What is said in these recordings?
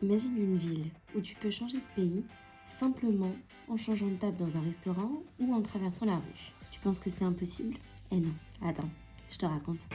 Imagine une ville où tu peux changer de pays simplement en changeant de table dans un restaurant ou en traversant la rue. Tu penses que c'est impossible? Eh non, attends, je te raconte.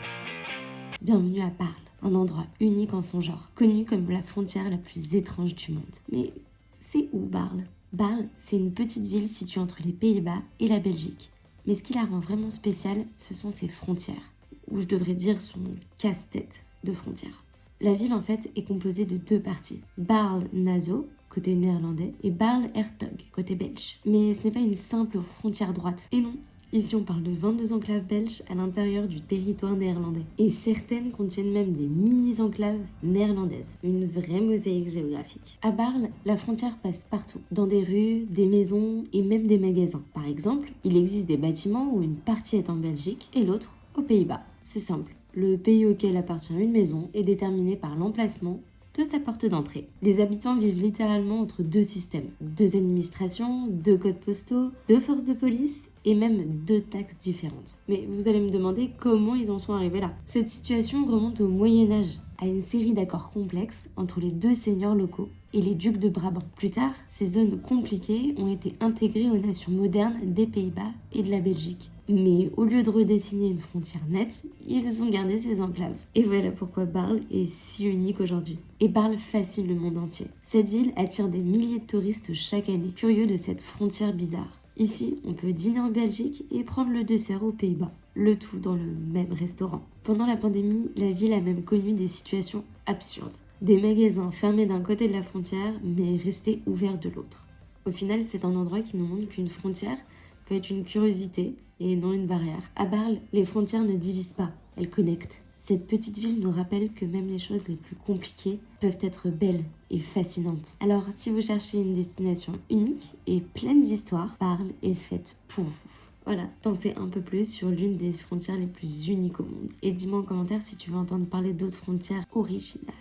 Bienvenue à Barle, un endroit unique en son genre, connu comme la frontière la plus étrange du monde. Mais c'est où Barle? Barle, c'est une petite ville située entre les Pays-Bas et la Belgique. Mais ce qui la rend vraiment spéciale, ce sont ses frontières, ou je devrais dire son casse-tête de frontières. La ville en fait est composée de deux parties, Barle-Nassau, côté néerlandais, et Barle-Hertog, côté belge. Mais ce n'est pas une simple frontière droite. Et non, ici on parle de 22 enclaves belges à l'intérieur du territoire néerlandais. Et certaines contiennent même des mini-enclaves néerlandaises. Une vraie mosaïque géographique. À Barle, la frontière passe partout. Dans des rues, des maisons et même des magasins. Par exemple, il existe des bâtiments où une partie est en Belgique et l'autre aux Pays-Bas. C'est simple. Le pays auquel appartient une maison est déterminé par l'emplacement de sa porte d'entrée. Les habitants vivent littéralement entre deux systèmes, deux administrations, deux codes postaux, deux forces de police et même deux taxes différentes. Mais vous allez me demander comment ils en sont arrivés là. Cette situation remonte au Moyen-Âge, à une série d'accords complexes entre les deux seigneurs locaux et les ducs de Brabant. Plus tard, ces zones compliquées ont été intégrées aux nations modernes des Pays-Bas et de la Belgique. Mais au lieu de redessiner une frontière nette, ils ont gardé ces enclaves. Et voilà pourquoi Barle est si unique aujourd'hui. Et Barle fascine le monde entier. Cette ville attire des milliers de touristes chaque année, curieux de cette frontière bizarre. Ici, on peut dîner en Belgique et prendre le dessert aux Pays-Bas. Le tout dans le même restaurant. Pendant la pandémie, la ville a même connu des situations absurdes. Des magasins fermés d'un côté de la frontière, mais restés ouverts de l'autre. Au final, c'est un endroit qui nous montre qu'une frontière peut être une curiosité et non une barrière. À Barle, les frontières ne divisent pas, elles connectent. Cette petite ville nous rappelle que même les choses les plus compliquées peuvent être belles et fascinantes. Alors, si vous cherchez une destination unique et pleine d'histoires, Barle est faite pour vous. Voilà, t'en sais un peu plus sur l'une des frontières les plus uniques au monde. Et dis-moi en commentaire si tu veux entendre parler d'autres frontières originales.